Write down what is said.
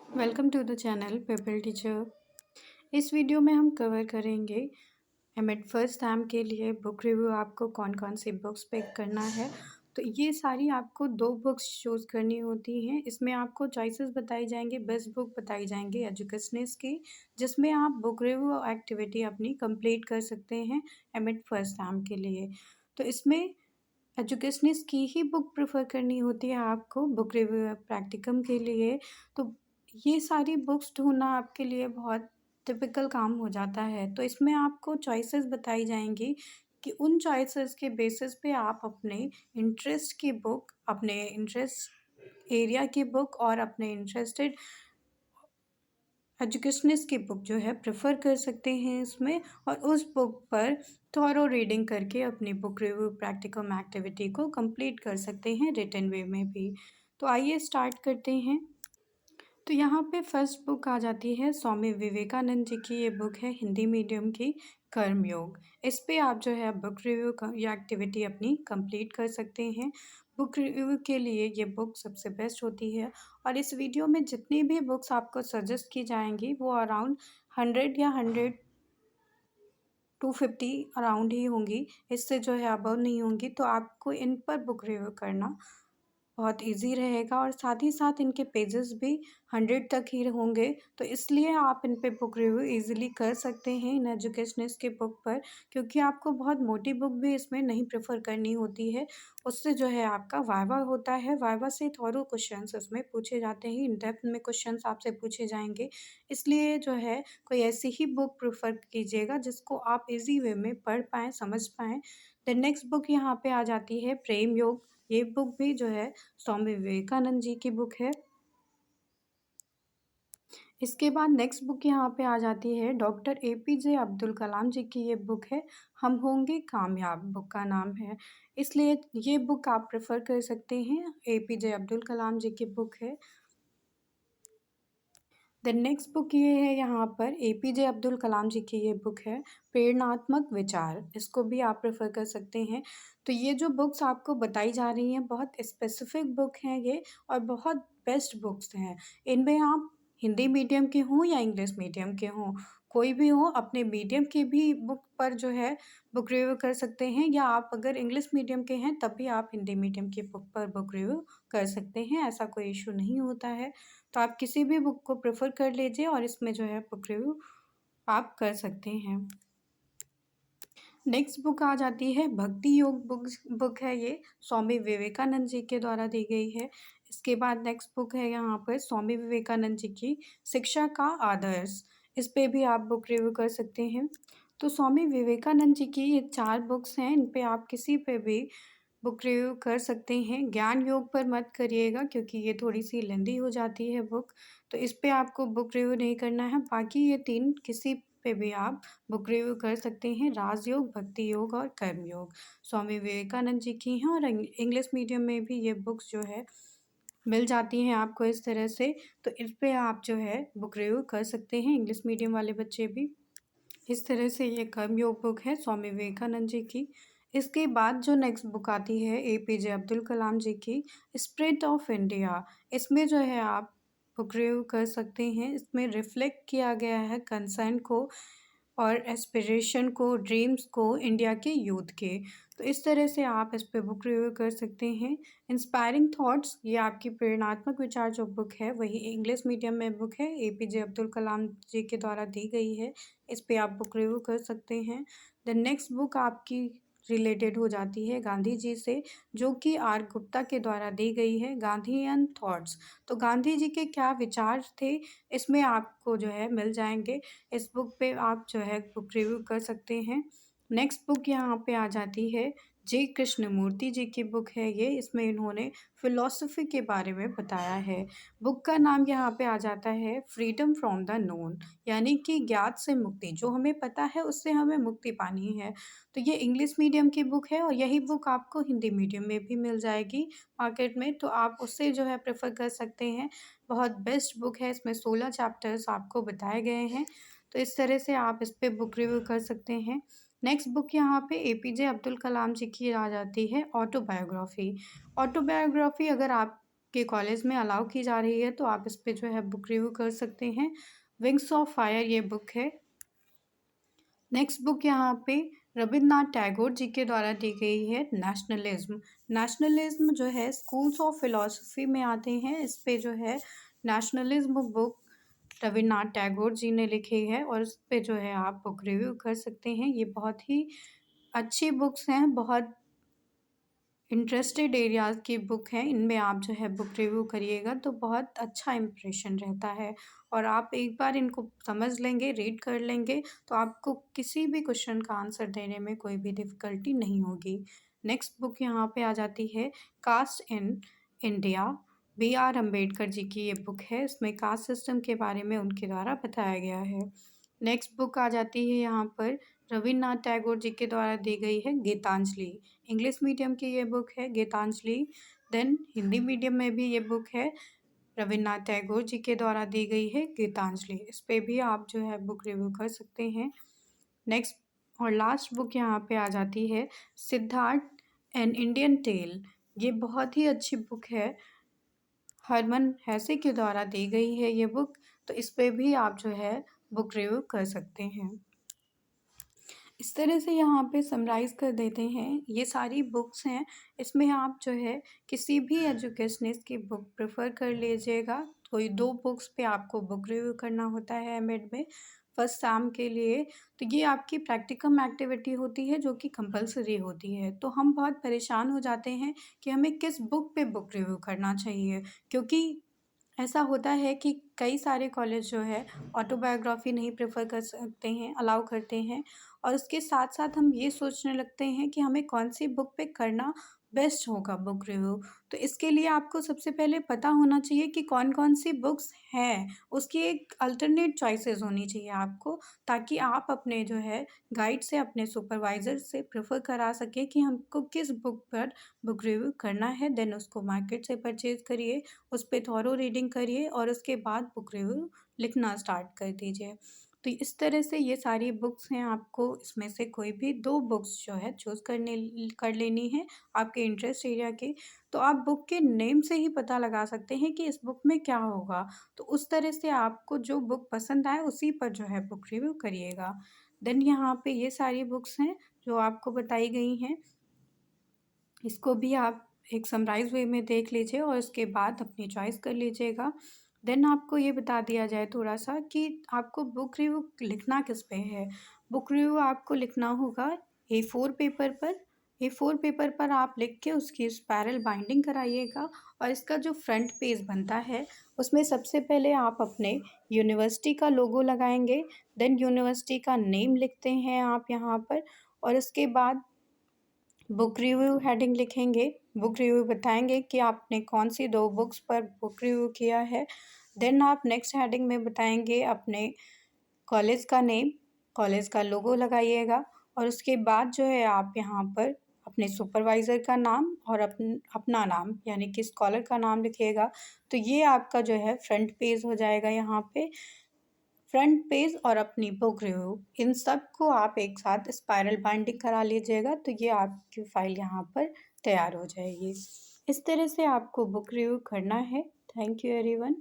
Welcome to the channel Paypal teacher. इस video में हम कवर करेंगे एमएड फर्स्ट टर्म के लिए बुक रिव्यू। आपको कौन कौन सी बुक्स पिक करना है, तो ये सारी आपको 2 बुक्स चूज़ करनी होती हैं। इसमें आपको चॉइसेस बताई जाएंगी, बेस्ट बुक बताई जाएंगी एजुकेशनिस्ट की, जिसमें आप बुक रिव्यू एक्टिविटी अपनी कंप्लीट कर सकते हैं एमएड फर्स्ट टर्म के लिए। तो इसमें एजुकेशनिस्ट की ही बुक प्रेफर करनी होती है आपको बुक रिव्यू प्रैक्टिकम के लिए। तो ये सारी बुक्स ढूँढना आपके लिए बहुत टिपिकल काम हो जाता है। तो इसमें आपको चॉइसेस बताई जाएँगी कि उन चॉइसेस के बेसिस पे आप अपने इंटरेस्ट की बुक, अपने इंटरेस्ट एरिया की बुक और अपने इंटरेस्टेड एजुकेशनिस्ट की बुक जो है प्रेफर कर सकते हैं इसमें, और उस बुक पर थॉरो रीडिंग करके अपनी बुक रिव्यू प्रैक्टिकम एक्टिविटी को कंप्लीट कर सकते हैं रिटन वे में भी। तो आइए स्टार्ट करते हैं। तो यहाँ पे फर्स्ट बुक आ जाती है स्वामी विवेकानंद जी की। ये बुक है हिंदी मीडियम की, कर्मयोग। इस पे आप जो है बुक रिव्यू या एक्टिविटी अपनी कंप्लीट कर सकते हैं। बुक रिव्यू के लिए ये बुक सबसे बेस्ट होती है। और इस वीडियो में जितनी भी बुक्स आपको सजेस्ट की जाएंगी वो अराउंड 100 या 250 अराउंड ही होंगी, इससे जो है अबव नहीं होंगी। तो आपको इन पर बुक रिव्यू करना बहुत इजी रहेगा, और साथ ही साथ इनके पेजेस भी 100 तक ही होंगे। तो इसलिए आप इन पे बुक रिव्यू इजीली कर सकते हैं इन एजुकेशनिस्ट के बुक पर, क्योंकि आपको बहुत मोटी बुक भी इसमें नहीं प्रेफर करनी होती है। उससे जो है आपका वाइवा होता है, वाइवा से थोड़े क्वेश्चंस इसमें पूछे जाते हैं, इन डेप्थ में क्वेश्चंस आपसे पूछे जाएंगे। इसलिए जो है कोई ऐसी ही बुक प्रेफर कीजिएगा जिसको आप इजी वे में पढ़ पाएँ, समझ पाएँ। द नेक्स्ट बुक यहाँ पे आ जाती है प्रेम योग। ये बुक भी जो है स्वामी विवेकानंद जी की बुक है। इसके बाद नेक्स्ट बुक यहाँ पे आ जाती है डॉक्टर एपीजे अब्दुल कलाम जी की। ये बुक है हम होंगे कामयाब, बुक का नाम है। इसलिए ये बुक आप प्रेफर कर सकते हैं, एपीजे अब्दुल कलाम जी की बुक है। द नेक्स्ट बुक ये है यहाँ पर एपीजे अब्दुल कलाम जी की। ये बुक है प्रेरणात्मक विचार। इसको भी आप प्रेफर कर सकते हैं। तो ये जो बुक्स आपको बताई जा रही हैं बहुत स्पेसिफिक बुक हैं ये, और बहुत बेस्ट बुक्स हैं। इनमें आप हिंदी मीडियम के हों या इंग्लिश मीडियम के हों, कोई भी हो, अपने मीडियम की भी बुक पर जो है बुक रिव्यू कर सकते हैं, या आप अगर इंग्लिश मीडियम के हैं तब भी आप हिंदी मीडियम की बुक पर बुक रिव्यू कर सकते हैं। ऐसा कोई इशू नहीं होता है। तो आप किसी भी बुक को प्रेफर कर लीजिए और इसमें जो है बुक रिव्यू आप कर सकते हैं। नेक्स्ट बुक आ जाती है भक्ति योग बुक है ये, स्वामी विवेकानंद जी के द्वारा दी गई है। इसके बाद नेक्स्ट बुक है यहाँ पर स्वामी विवेकानंद जी की शिक्षा का आदर्श। इस पे भी आप बुक रिव्यू कर सकते हैं। तो स्वामी विवेकानंद जी की ये 4 बुक्स हैं, इन पे आप किसी पे भी बुक रिव्यू कर सकते हैं। ज्ञान योग पर मत करिएगा क्योंकि ये थोड़ी-सी लेंदी हो जाती है बुक, तो इस पे आपको बुक रिव्यू नहीं करना है। बाकी ये 3 किसी पे भी आप बुक रिव्यू कर सकते हैं, राजयोग, भक्ति योग और कर्म योग। स्वामी विवेकानंद जी की हैं, और इंग्लिश मीडियम में भी ये बुक्स जो है मिल जाती हैं आपको इस तरह से। तो इस पे आप जो है बुक रिव्यू कर सकते हैं, इंग्लिश मीडियम वाले बच्चे भी। इस तरह से ये कर्मयोग बुक है स्वामी विवेकानंद जी की। इसके बाद जो नेक्स्ट बुक आती है एपीजे अब्दुल कलाम जी की, स्पिरिट ऑफ इंडिया। इसमें जो है आप बुक रिव्यू कर सकते हैं। इसमें रिफ्लेक्ट किया गया है कंसर्न को और एस्पिरेशन को, ड्रीम्स को इंडिया के यूथ के। तो इस तरह से आप इस पे बुक रिव्यू कर सकते हैं। इंस्पायरिंग थॉट्स, ये आपकी प्रेरणात्मक विचार जो बुक है वही इंग्लिश मीडियम में बुक है, एपीजे अब्दुल कलाम जी के द्वारा दी गई है। इस पे आप बुक रिव्यू कर सकते हैं। द नेक्स्ट बुक आपकी रिलेटेड हो जाती है गांधी जी से, जो कि आर गुप्ता के द्वारा दी गई है, गांधीयन थॉट्स। तो गांधी जी के क्या विचार थे इसमें आपको जो है मिल जाएंगे। इस बुक पे आप जो है बुक रिव्यू कर सकते हैं। नेक्स्ट बुक यहाँ पे आ जाती है जे कृष्णमूर्ति जी की बुक है ये। इसमें इन्होंने फ़िलॉसफ़ी के बारे में बताया है। बुक का नाम यहाँ पे आ जाता है फ्रीडम फ्रॉम द नोन, यानी कि ज्ञात से मुक्ति, जो हमें पता है उससे हमें मुक्ति पानी है। तो ये इंग्लिश मीडियम की बुक है, और यही बुक आपको हिंदी मीडियम में भी मिल जाएगी मार्केट में, तो आप उससे जो है प्रेफर कर सकते हैं। बहुत बेस्ट बुक है, इसमें 16 चैप्टर्स आपको बताए गए हैं। तो इस तरह से आप इस पे बुक रिव्यू कर सकते हैं। नेक्स्ट बुक यहाँ पे एपीजे अब्दुल कलाम जी की आ जाती है ऑटोबायोग्राफ़ी। ऑटोबायोग्राफ़ी अगर आपके आपके कॉलेज में अलाउ की जा रही है, तो आप इस पे जो है बुक रिव्यू कर सकते हैं। विंग्स ऑफ फायर ये बुक है। नेक्स्ट बुक यहाँ पे रविन्द्रनाथ टैगोर जी के द्वारा दी गई है, नेशनलिज्म। नेशनलिज्म जो है स्कूल्स ऑफ फिलॉसफी में आते हैं। इस पे जो है नेशनलिज्म बुक रविन्द्रनाथ टैगोर जी ने लिखी है और इस पे जो है आप बुक रिव्यू कर सकते हैं। ये बहुत ही अच्छी बुक्स हैं, बहुत इंटरेस्टेड एरियाज़ की बुक है। इनमें आप जो है बुक रिव्यू करिएगा तो बहुत अच्छा इम्प्रेशन रहता है और आप एक बार इनको समझ लेंगे, रीड कर लेंगे तो आपको किसी भी क्वेश्चन का आंसर देने में कोई भी डिफ़िकल्टी नहीं होगी। नेक्स्ट बुक यहाँ पे आ जाती है caste in India. B.R. Ambedkar ji की ये बुक है। इसमें कास्ट सिस्टम के बारे में उनके द्वारा बताया गया है। नेक्स्ट बुक आ जाती है यहाँ पर रविन्द्रनाथ टैगोर जी के द्वारा दी गई है, गीतांजलि। इंग्लिश मीडियम की ये बुक है गीतांजलि। देन हिंदी मीडियम में भी ये बुक है, रविन्द्रनाथ टैगोर जी के द्वारा दी गई है गीतांजलि। इस पे भी आप जो है बुक रिव्यू कर सकते हैं। नेक्स्ट और लास्ट बुक यहाँ पे आ जाती है सिद्धार्थ एन इंडियन टेल। ये बहुत ही अच्छी बुक है, हरमन हेसे के द्वारा दी गई है ये बुक, तो इस पे भी आप जो है बुक रिव्यू कर सकते हैं। इस तरह से यहाँ पे समराइज़ कर देते हैं, ये सारी बुक्स हैं। इसमें आप जो है किसी भी एजुकेशनिस्ट की बुक प्रेफर कर लीजिएगा। कोई 2 बुक्स पे आपको बुक रिव्यू करना होता है एमएड में फर्स्ट टर्म के लिए। तो ये आपकी प्रैक्टिकम एक्टिविटी होती है जो कि कंपल्सरी होती है। तो हम बहुत परेशान हो जाते हैं कि हमें किस बुक पे बुक रिव्यू करना चाहिए, क्योंकि ऐसा होता है कि कई सारे कॉलेज जो है ऑटोबायोग्राफी नहीं प्रेफर कर सकते हैं, अलाउ करते हैं और उसके साथ साथ हम ये सोचने लगते हैं कि हमें कौन सी बुक पे करना बेस्ट होगा बुक रिव्यू। तो इसके लिए आपको सबसे पहले पता होना चाहिए कि कौन कौन सी बुक्स हैं, उसकी एक अल्टरनेट चॉइसेस होनी चाहिए आपको, ताकि आप अपने जो है गाइड से, अपने सुपरवाइज़र से प्रेफर करा सकें कि हमको किस बुक पर बुक रिव्यू करना है। देन उसको मार्केट से परचेज़ करिए, उस पे थॉरो रीडिंग करिए और उसके बाद बुक रिव्यू लिखना स्टार्ट कर दीजिए। तो इस तरह से ये सारी बुक्स हैं, आपको इसमें से कोई भी 2 बुक्स जो है चूज़ कर लेनी है आपके इंटरेस्ट एरिया की। तो आप बुक के नेम से ही पता लगा सकते हैं कि इस बुक में क्या होगा। तो उस तरह से आपको जो बुक पसंद आए उसी पर जो है बुक रिव्यू करिएगा। देन यहाँ पे ये सारी बुक्स हैं जो आपको बताई गई हैं। इसको भी आप एक समराइज़ वे में देख लीजिए और उसके बाद अपनी चॉइस कर लीजिएगा। देन आपको ये बता दिया जाए थोड़ा-सा कि आपको बुक रिव्यू लिखना किस पे है। बुक रिव्यू आपको लिखना होगा A4 पेपर पर। A4 पेपर पर आप लिख के उसकी स्पाइरल बाइंडिंग कराइएगा और इसका जो फ्रंट पेज बनता है, उसमें सबसे पहले आप अपने यूनिवर्सिटी का लोगो लगाएँगे। देन यूनिवर्सिटी का नेम लिखते हैं आप यहाँ पर और उसके बाद बुक रिव्यू हेडिंग लिखेंगे। बुक रिव्यू बताएँगे कि आपने कौन-सी 2 बुक्स पर बुक रिव्यू किया है। देन आप नेक्स्ट हेडिंग में बताएँगे अपने कॉलेज का नेम, कॉलेज का लोगो लगाइएगा और उसके बाद जो है आप यहाँ पर अपने सुपरवाइज़र का नाम और अपना नाम यानी कि स्कॉलर का नाम लिखिएगा। तो ये आपका जो है फ्रंट पेज हो जाएगा यहाँ पे। फ्रंट पेज और अपनी बुक रिव्यू इन सब को आप एक साथ स्पाइरल बाइंडिंग करा लीजिएगा, तो ये आपकी फ़ाइल यहाँ पर तैयार हो जाएगी। इस तरह से आपको बुक रिव्यू करना है। Thank you everyone.